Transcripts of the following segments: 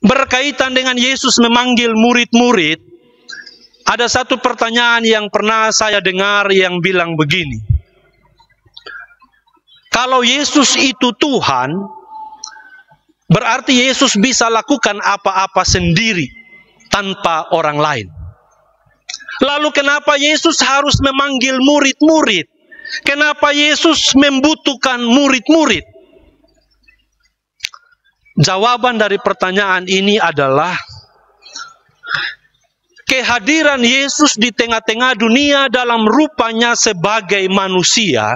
berkaitan dengan Yesus memanggil murid-murid, ada satu pertanyaan yang pernah saya dengar yang bilang begini. Kalau Yesus itu Tuhan, berarti Yesus bisa lakukan apa-apa sendiri tanpa orang lain. Lalu kenapa Yesus harus memanggil murid-murid? Kenapa Yesus membutuhkan murid-murid? Jawaban dari pertanyaan ini adalah kehadiran Yesus di tengah-tengah dunia dalam rupanya sebagai manusia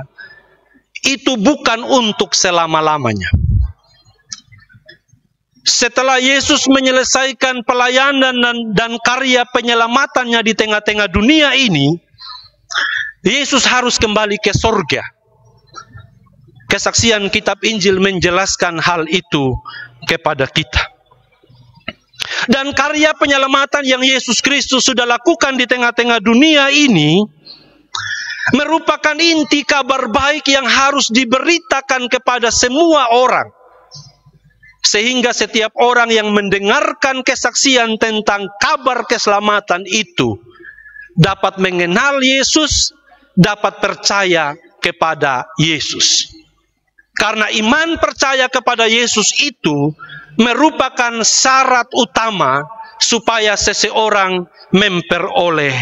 itu bukan untuk selama-lamanya. Setelah Yesus menyelesaikan pelayanan dan karya penyelamatannya di tengah-tengah dunia ini, Yesus harus kembali ke sorga. Kesaksian kitab Injil menjelaskan hal itu kepada kita. Dan karya penyelamatan yang Yesus Kristus sudah lakukan di tengah-tengah dunia ini merupakan inti kabar baik yang harus diberitakan kepada semua orang. Sehingga setiap orang yang mendengarkan kesaksian tentang kabar keselamatan itu dapat mengenal Yesus, dapat percaya kepada Yesus. Karena iman percaya kepada Yesus itu merupakan syarat utama supaya seseorang memperoleh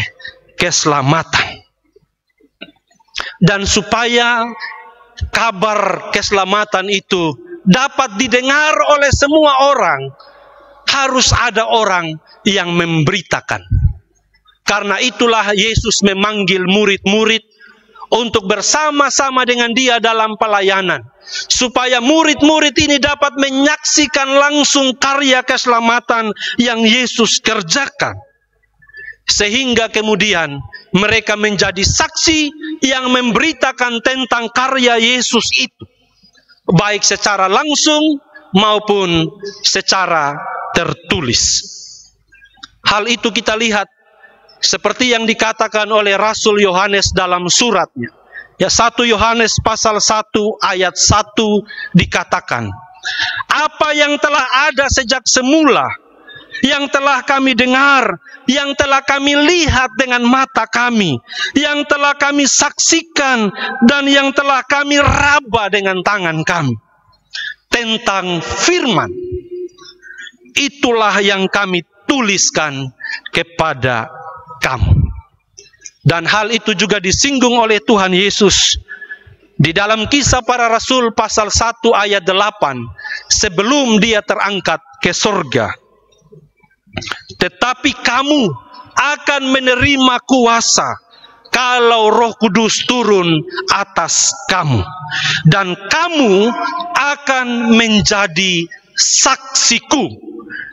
keselamatan. Dan supaya kabar keselamatan itu dapat didengar oleh semua orang, harus ada orang yang memberitakan. Karena itulah Yesus memanggil murid-murid untuk bersama-sama dengan dia dalam pelayanan. Supaya murid-murid ini dapat menyaksikan langsung karya keselamatan yang Yesus kerjakan. Sehingga kemudian mereka menjadi saksi yang memberitakan tentang karya Yesus itu. Baik secara langsung maupun secara tertulis. Hal itu kita lihat seperti yang dikatakan oleh Rasul Yohanes dalam suratnya. Ya, 1 Yohanes pasal 1 ayat 1 dikatakan, apa yang telah ada sejak semula, yang telah kami dengar, yang telah kami lihat dengan mata kami, yang telah kami saksikan, dan yang telah kami raba dengan tangan kami. Tentang firman, itulah yang kami tuliskan kepada kamu. Dan hal itu juga disinggung oleh Tuhan Yesus di dalam Kisah Para Rasul pasal 1 ayat 8, sebelum dia terangkat ke surga. Tetapi kamu akan menerima kuasa kalau Roh Kudus turun atas kamu, dan kamu akan menjadi saksiku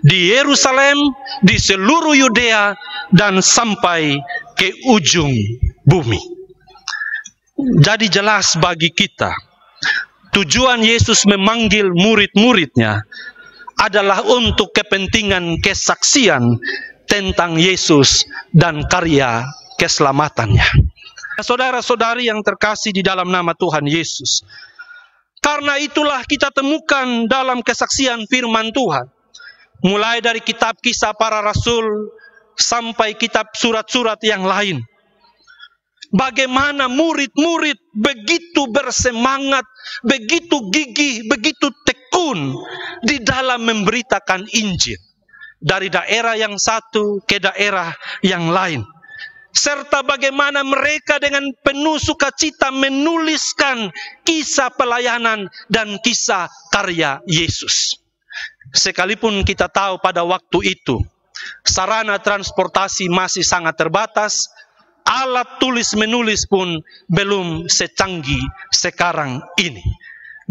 di Yerusalem, di seluruh Yudea, dan sampai ke ujung bumi. Jadi jelas bagi kita, tujuan Yesus memanggil murid-muridnya adalah untuk kepentingan kesaksian tentang Yesus dan karya keselamatannya. Saudara-saudari yang terkasih di dalam nama Tuhan Yesus, karena itulah kita temukan dalam kesaksian firman Tuhan, mulai dari kitab Kisah Para Rasul sampai kitab surat-surat yang lain, bagaimana murid-murid begitu bersemangat, begitu gigih, begitu tekun di dalam memberitakan Injil dari daerah yang satu ke daerah yang lain. Serta bagaimana mereka dengan penuh sukacita menuliskan kisah pelayanan dan kisah karya Yesus. Sekalipun kita tahu pada waktu itu sarana transportasi masih sangat terbatas, alat tulis menulis pun belum secanggih sekarang ini.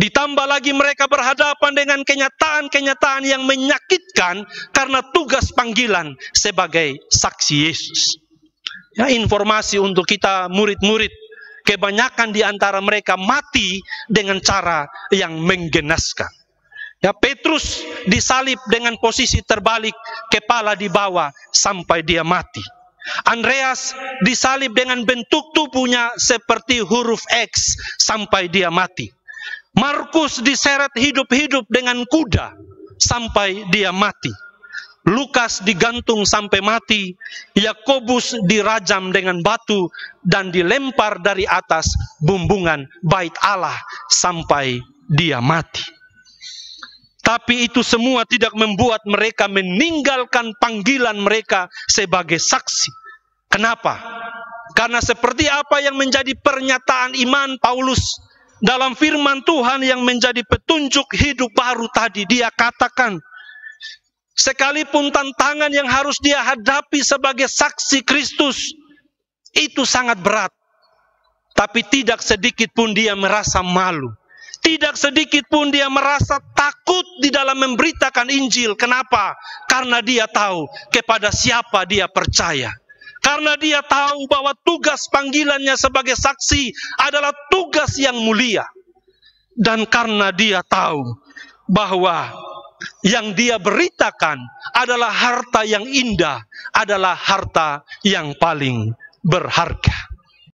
Ditambah lagi mereka berhadapan dengan kenyataan-kenyataan yang menyakitkan karena tugas panggilan sebagai saksi Yesus. Ya, informasi untuk kita murid-murid, kebanyakan di antara mereka mati dengan cara yang menggenaskan. Ya, Petrus disalib dengan posisi terbalik, kepala di bawah sampai dia mati. Andreas disalib dengan bentuk tubuhnya seperti huruf X sampai dia mati. Markus diseret hidup-hidup dengan kuda sampai dia mati. Lukas digantung sampai mati, Yakobus dirajam dengan batu dan dilempar dari atas bumbungan bait Allah sampai dia mati. Tapi itu semua tidak membuat mereka meninggalkan panggilan mereka sebagai saksi. Kenapa? Karena seperti apa yang menjadi pernyataan iman Paulus dalam firman Tuhan yang menjadi petunjuk hidup baru tadi, dia katakan, sekalipun tantangan yang harus dia hadapi sebagai saksi Kristus itu sangat berat, tapi tidak sedikit pun dia merasa malu. Tidak sedikit pun dia merasa takut di dalam memberitakan Injil. Kenapa? Karena dia tahu kepada siapa dia percaya. Karena dia tahu bahwa tugas panggilannya sebagai saksi adalah tugas yang mulia. Dan karena dia tahu bahwa yang dia beritakan adalah harta yang indah, adalah harta yang paling berharga.